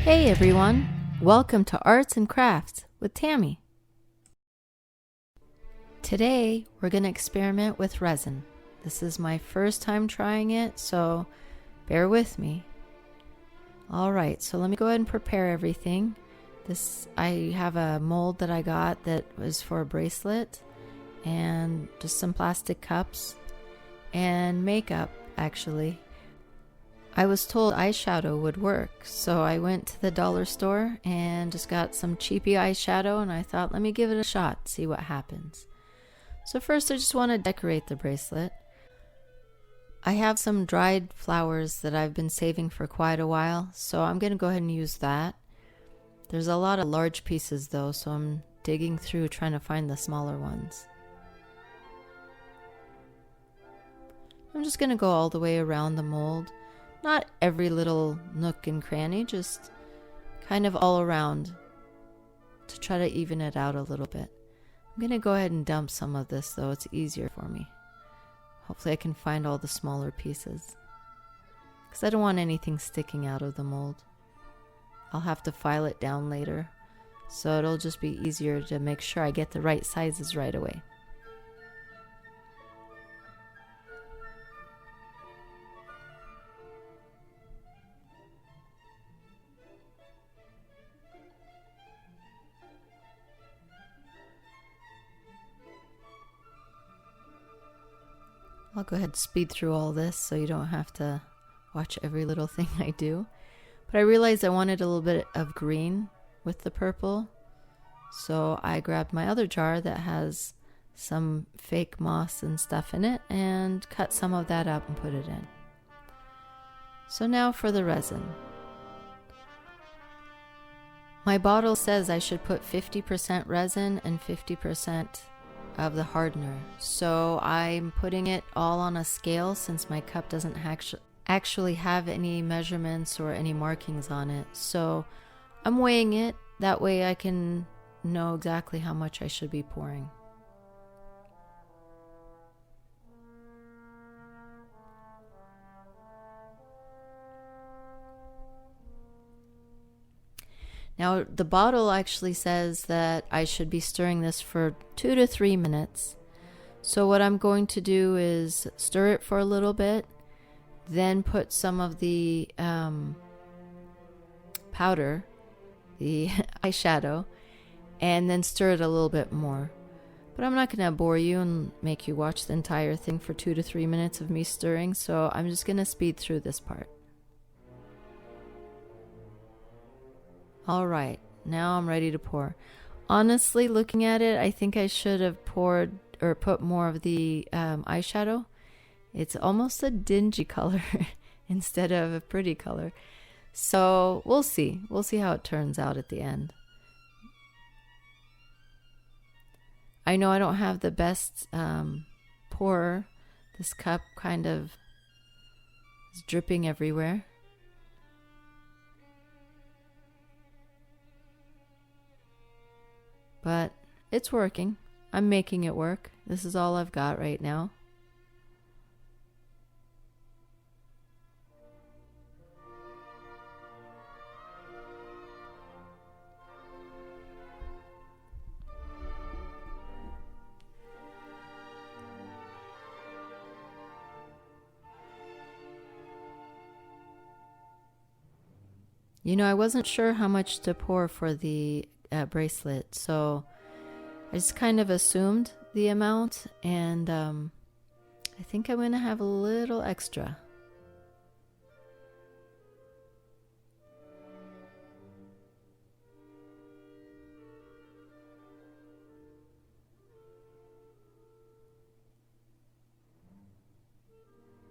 Hey everyone, welcome to Arts and Crafts with Tammy. Today we're going to experiment with resin. This is my first time trying it, so bear with me. Alright, so let me go ahead and prepare everything. I have a mold that I got that was for a bracelet, and just some plastic cups and makeup actually. I was told eyeshadow would work, so I went to the dollar store and just got some cheapy eyeshadow, and I thought, let me give it a shot, see what happens. So first I just want to decorate the bracelet. I have some dried flowers that I've been saving for quite a while, so I'm going to go ahead and use that. There's a lot of large pieces though, so I'm digging through trying to find the smaller ones. I'm just going to go all the way around the mold. Not every little nook and cranny, just kind of all around to try to even it out a little bit. I'm going to go ahead and dump some of this though, it's easier for me. Hopefully I can find all the smaller pieces, because I don't want anything sticking out of the mold. I'll have to file it down later, so it'll just be easier to make sure I get the right sizes right away. I'll go ahead and speed through all this so you don't have to watch every little thing I do. But I realized I wanted a little bit of green with the purple, so I grabbed my other jar that has some fake moss and stuff in it and cut some of that up and put it in. So now for the resin. My bottle says I should put 50% resin and 50% of the hardener, so I'm putting it all on a scale since my cup doesn't actually have any measurements or any markings on it. So I'm weighing it, that way I can know exactly how much I should be pouring. Now, the bottle actually says that I should be stirring this for 2 to 3 minutes. So what I'm going to do is stir it for a little bit, then put some of the powder, the eyeshadow, and then stir it a little bit more. But I'm not going to bore you and make you watch the entire thing for 2 to 3 minutes of me stirring, so I'm just going to speed through this part. Alright, now I'm ready to pour. Honestly, looking at it, I think I should have poured or put more of the eyeshadow. It's almost a dingy color instead of a pretty color. So we'll see. We'll see how it turns out at the end. I know I don't have the best pourer. This cup kind of is dripping everywhere. But it's working. I'm making it work. This is all I've got right now. You know, I wasn't sure how much to pour for the bracelet, so I just kind of assumed the amount, and I think I'm going to have a little extra.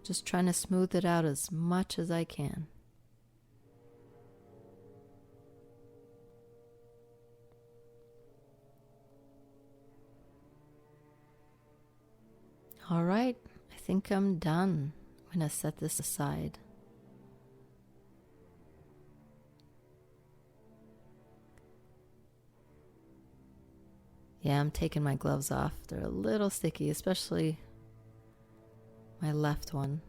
Just trying to smooth it out as much as I can. Alright, I think I'm done. I'm going to set this aside. Yeah, I'm taking my gloves off. They're a little sticky, especially my left one.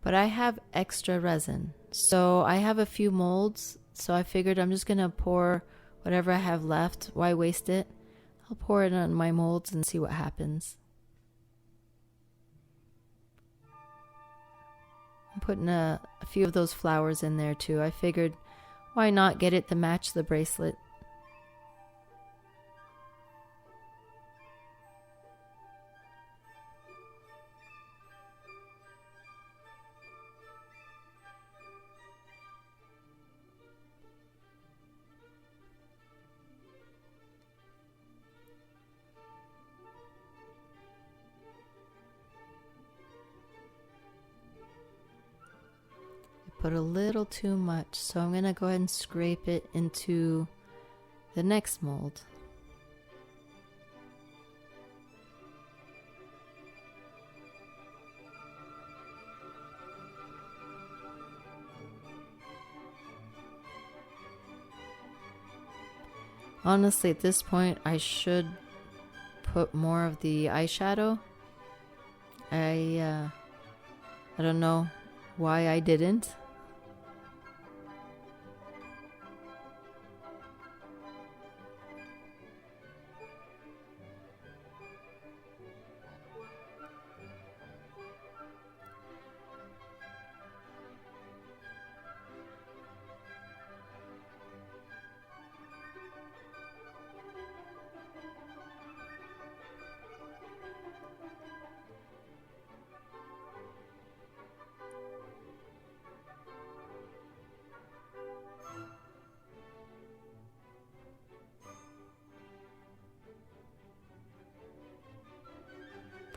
But I have extra resin. So I have a few molds So I figured I'm just gonna pour whatever I have left. Why waste it? I'll pour it on my molds and see what happens. I'm putting a few of those flowers in there too. I figured, why not get it to match the bracelet? Put a little too much, so I'm going to go ahead and scrape it into the next mold. Honestly, at this point, I should put more of the eyeshadow. I don't know why I didn't.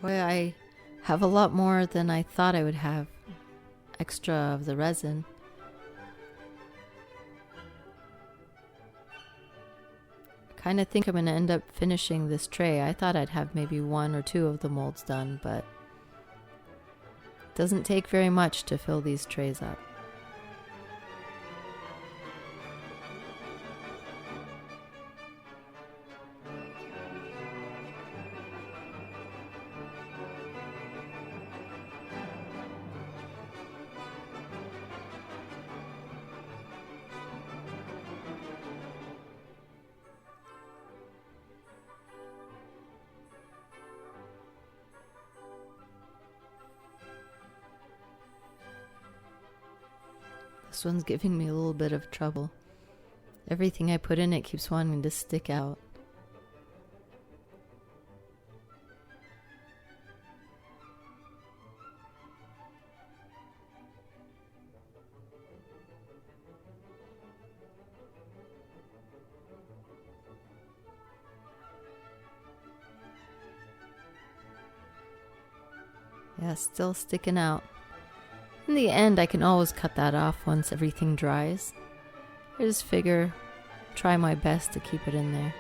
Boy, I have a lot more than I thought I would have extra of the resin. I kind of think I'm going to end up finishing this tray. I thought I'd have maybe 1 or 2 of the molds done, but it doesn't take very much to fill these trays up. This one's giving me a little bit of trouble. Everything I put in it keeps wanting to stick out. Yeah, still sticking out. In the end, I can always cut that off once everything dries. I just figure, try my best to keep it in there.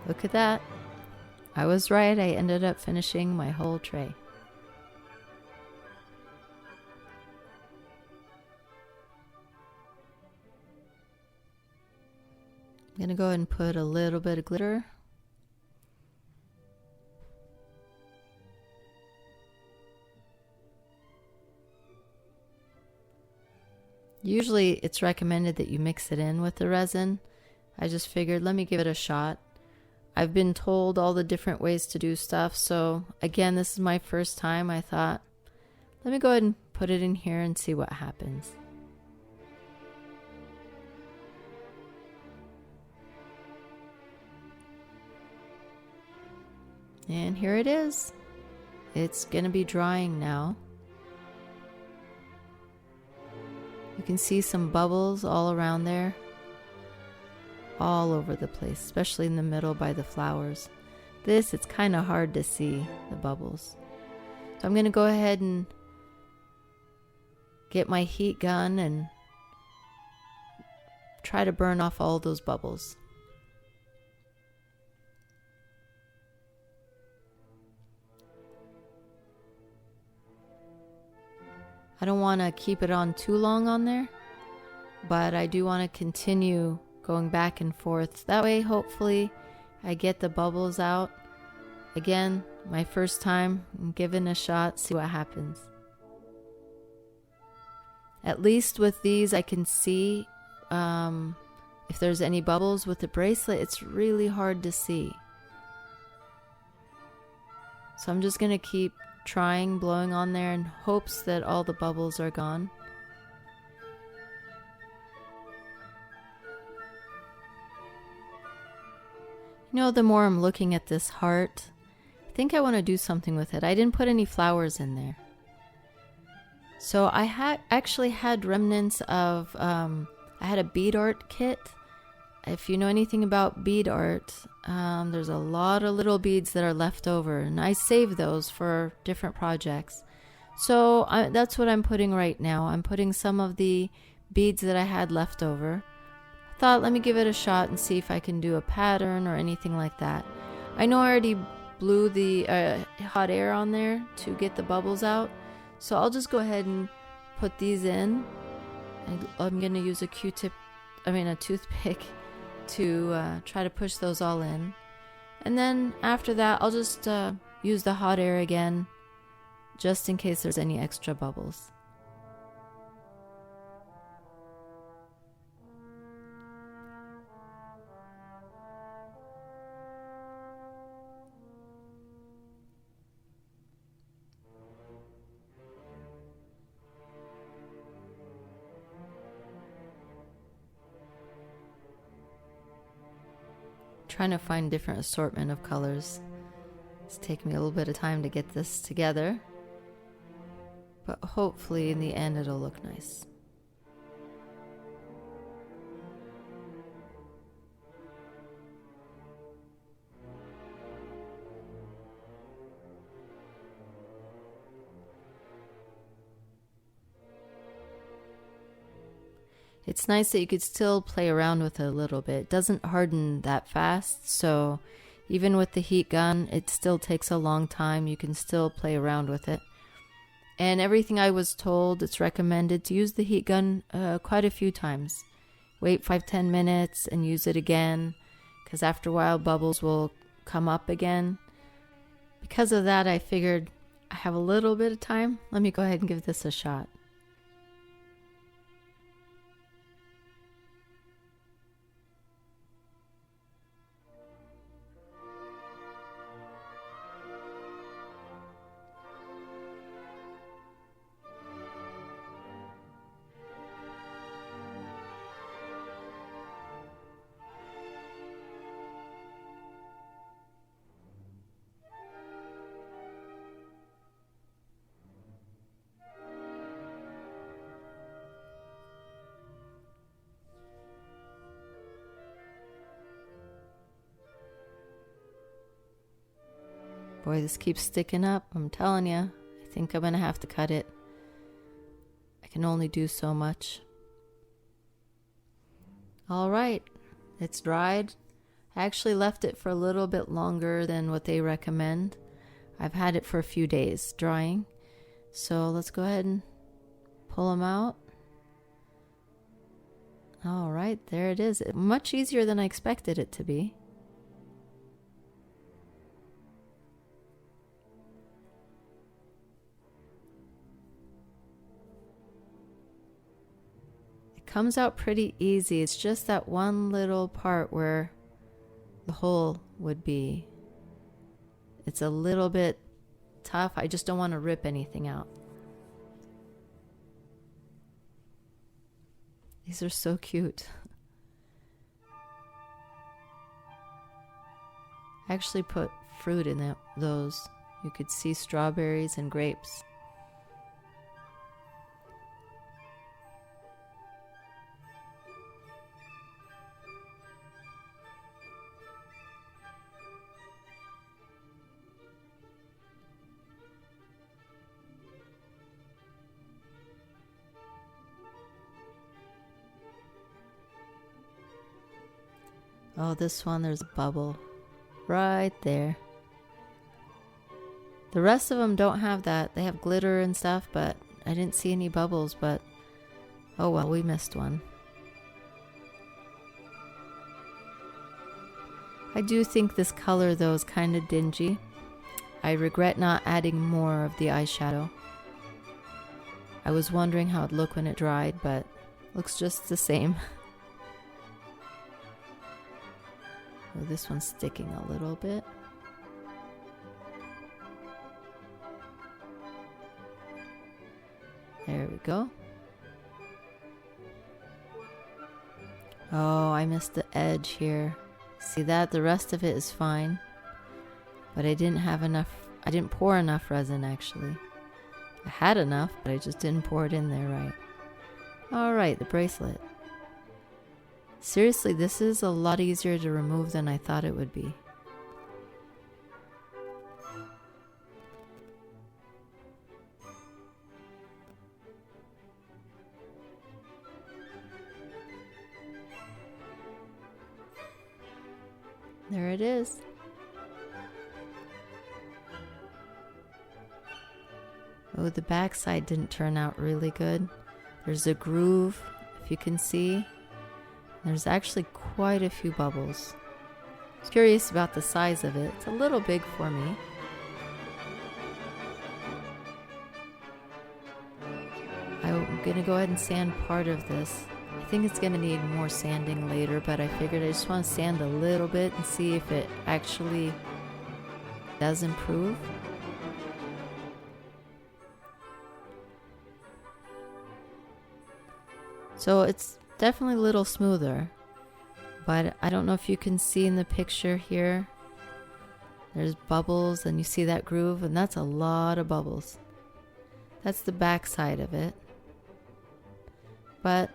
Look at that. I was right. I ended up finishing my whole tray. I'm going to go ahead and put a little bit of glitter. Usually it's recommended that you mix it in with the resin. I just figured, let me give it a shot. I've been told all the different ways to do stuff, so again, this is my first time. I thought, let me go ahead and put it in here and see what happens. And here it is. It's gonna be drying now. You can see some bubbles all around there. All over the place, especially in the middle by the flowers. This, it's kind of hard to see the bubbles. So I'm going to go ahead and get my heat gun and try to burn off all those bubbles. I don't want to keep it on too long on there, but I do want to continue going back and forth. That way, hopefully, I get the bubbles out. Again, my first time, I'm giving a shot, see what happens. At least with these, I can see if there's any bubbles. With the bracelet, it's really hard to see. So I'm just going to keep trying, blowing on there in hopes that all the bubbles are gone. You know, the more I'm looking at this heart, I think I want to do something with it. I didn't put any flowers in there. So I actually had remnants of, I had a bead art kit. If you know anything about bead art, there's a lot of little beads that are left over, and I save those for different projects. So that's what I'm putting right now. I'm putting some of the beads that I had left over. I thought, let me give it a shot and see if I can do a pattern or anything like that. I know I already blew the hot air on there to get the bubbles out, so I'll just go ahead and put these in. I'm going to use a toothpick to try to push those all in. And then after that, I'll just use the hot air again, just in case there's any extra bubbles. Trying to find different assortment of colors. It's taking me a little bit of time to get this together, but hopefully in the end it'll look nice. It's nice that you could still play around with it a little bit. It doesn't harden that fast, so even with the heat gun, it still takes a long time. You can still play around with it. And everything I was told, it's recommended to use the heat gun quite a few times. Wait 5-10 minutes and use it again, because after a while bubbles will come up again. Because of that, I figured I have a little bit of time. Let me go ahead and give this a shot. Boy, this keeps sticking up. I'm telling you, I think I'm going to have to cut it. I can only do so much. All right, it's dried. I actually left it for a little bit longer than what they recommend. I've had it for a few days drying. So let's go ahead and pull them out. All right, there it is. Much easier than I expected it to be. Comes out pretty easy. It's just that one little part where the hole would be. It's a little bit tough. I just don't want to rip anything out. These are so cute. I actually put fruit in those. You could see strawberries and grapes. Oh, this one, there's a bubble right there. The rest of them don't have that. They have glitter and stuff, but I didn't see any bubbles, but oh well, we missed one. I do think this color though is kind of dingy. I regret not adding more of the eyeshadow. I was wondering how it'd look when it dried, but looks just the same. Oh, this one's sticking a little bit. There we go. Oh, I missed the edge here. See that? The rest of it is fine. But I didn't have enough, I didn't pour enough resin actually. I had enough, but I just didn't pour it in there right. Alright, the bracelet. Seriously, this is a lot easier to remove than I thought it would be. There it is. Oh, the back side didn't turn out really good. There's a groove, if you can see. There's actually quite a few bubbles. I was curious about the size of it. It's a little big for me. I'm gonna go ahead and sand part of this. I think it's gonna need more sanding later, but I figured I just want to sand a little bit and see if it actually does improve. So it's definitely a little smoother, but I don't know if you can see in the picture here. There's bubbles and you see that groove, and that's a lot of bubbles. That's the back side of it. But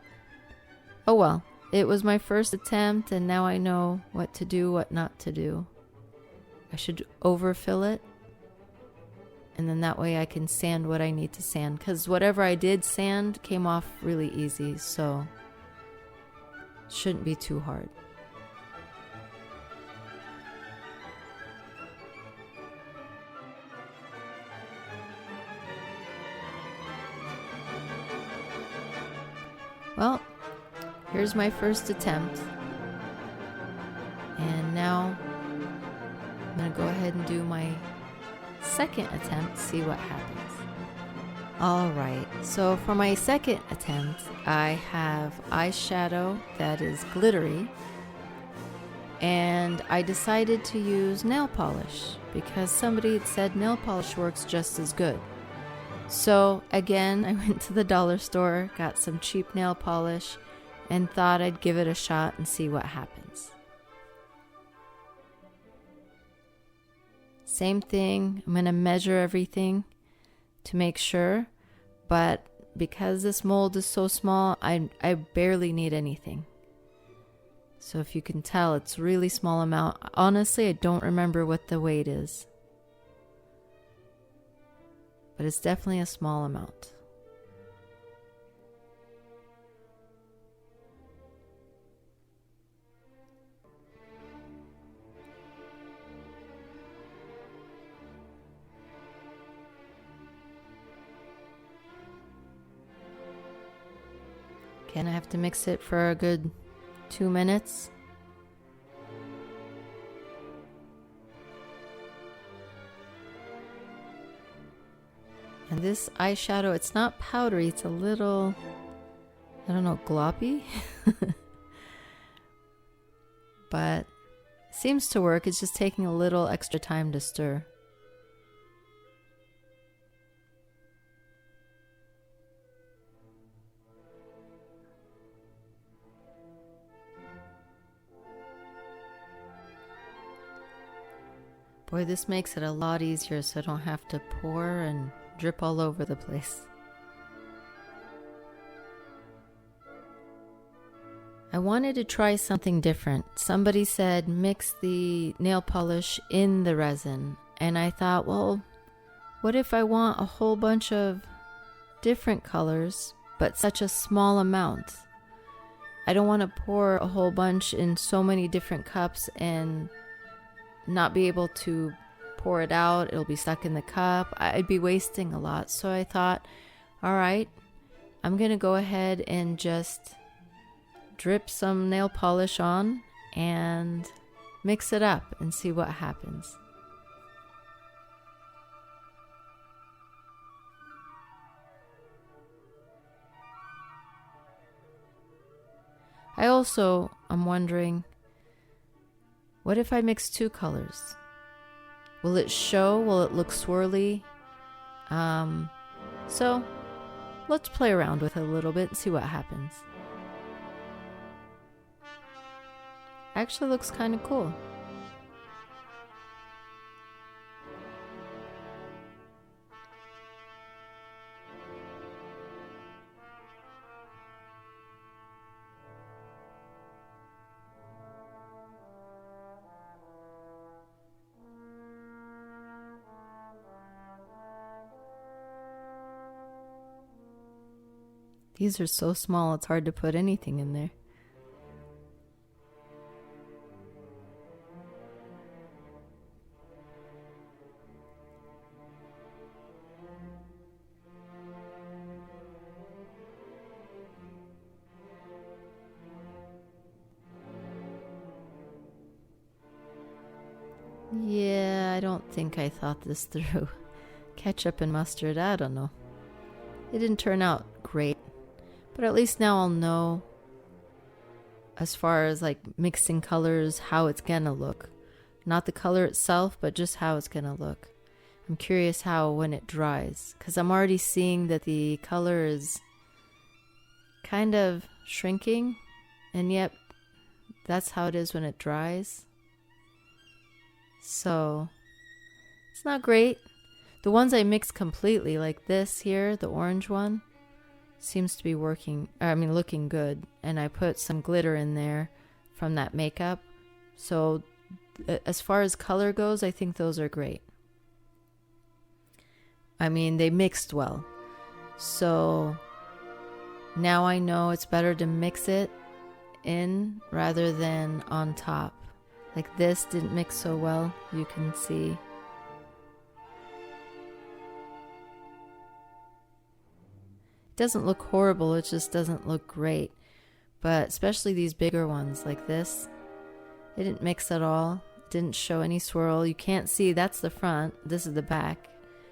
oh well, it was my first attempt and now I know what to do, what not to do. I should overfill it, and then that way I can sand what I need to sand, because whatever I did sand came off really easy, so it shouldn't be too hard. Well, here's my first attempt, and now I'm going to go ahead and do my second attempt, see what happens. Alright, so for my second attempt, I have eyeshadow that is glittery, and I decided to use nail polish because somebody had said nail polish works just as good. So again, I went to the dollar store, got some cheap nail polish, and thought I'd give it a shot and see what happens. Same thing, I'm going to measure everything to make sure, but because this mold is so small, I barely need anything. So if you can tell, it's a really small amount. Honestly, I don't remember what the weight is, but it's definitely a small amount. Again, I have to mix it for a good 2 minutes. And this eyeshadow, it's not powdery, it's a little, I don't know, gloppy. But it seems to work. It's just taking a little extra time to stir. Boy, this makes it a lot easier so I don't have to pour and drip all over the place. I wanted to try something different. Somebody said mix the nail polish in the resin, and I thought, well, what if I want a whole bunch of different colors but such a small amount? I don't want to pour a whole bunch in so many different cups and not be able to pour it out. It'll be stuck in the cup. I'd be wasting a lot. So I thought, All right, I'm gonna go ahead and just drip some nail polish on and mix it up and see what happens. I'm wondering, what if I mix two colors? Will it show? Will it look swirly? So let's play around with it a little bit and see what happens. Actually looks kind of cool. These are so small, it's hard to put anything in there. Yeah, I don't think I thought this through. Ketchup and mustard, I don't know. It didn't turn out great, but at least now I'll know, as far as like mixing colors, how it's gonna look. Not the color itself, but just how it's gonna look. I'm curious how when it dries, because I'm already seeing that the color is kind of shrinking, and yet that's how it is when it dries. So it's not great. The ones I mixed completely, like this here, the orange one, seems to be looking good. And I put some glitter in there from that makeup. So as far as color goes, I think those are great. I mean, they mixed well. So now I know it's better to mix it in rather than on top. Like this didn't mix so well, you can see. It doesn't look horrible, it just doesn't look great. But especially these bigger ones like this, it didn't mix at all. It didn't show any swirl. You can't see, that's the front, this is the back.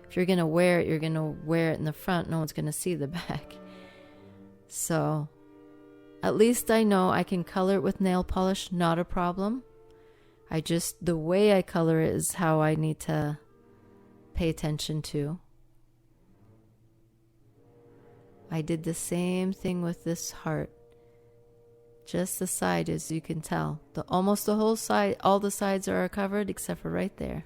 If you're gonna wear it, you're gonna wear it in the front, no one's gonna see the back. So at least I know I can color it with nail polish, not a problem. The way I color it is how I need to pay attention to. I did the same thing with this heart. Just the side, as you can tell. Almost the whole side, all the sides are covered except for right there.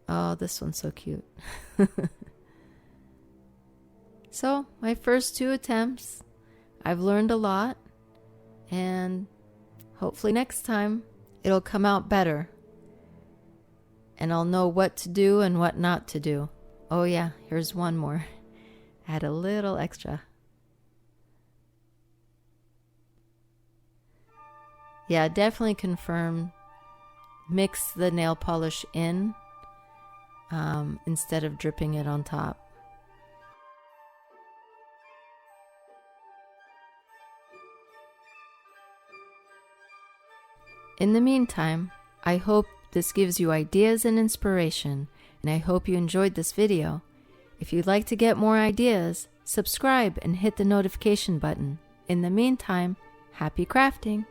Oh, this one's so cute. So, my first 2 attempts, I've learned a lot, and hopefully next time it'll come out better, and I'll know what to do and what not to do. Oh yeah, here's one more. Add a little extra. Yeah, definitely confirm. Mix the nail polish in instead of dripping it on top. In the meantime, I hope this gives you ideas and inspiration, and I hope you enjoyed this video. If you'd like to get more ideas, subscribe and hit the notification button. In the meantime, happy crafting!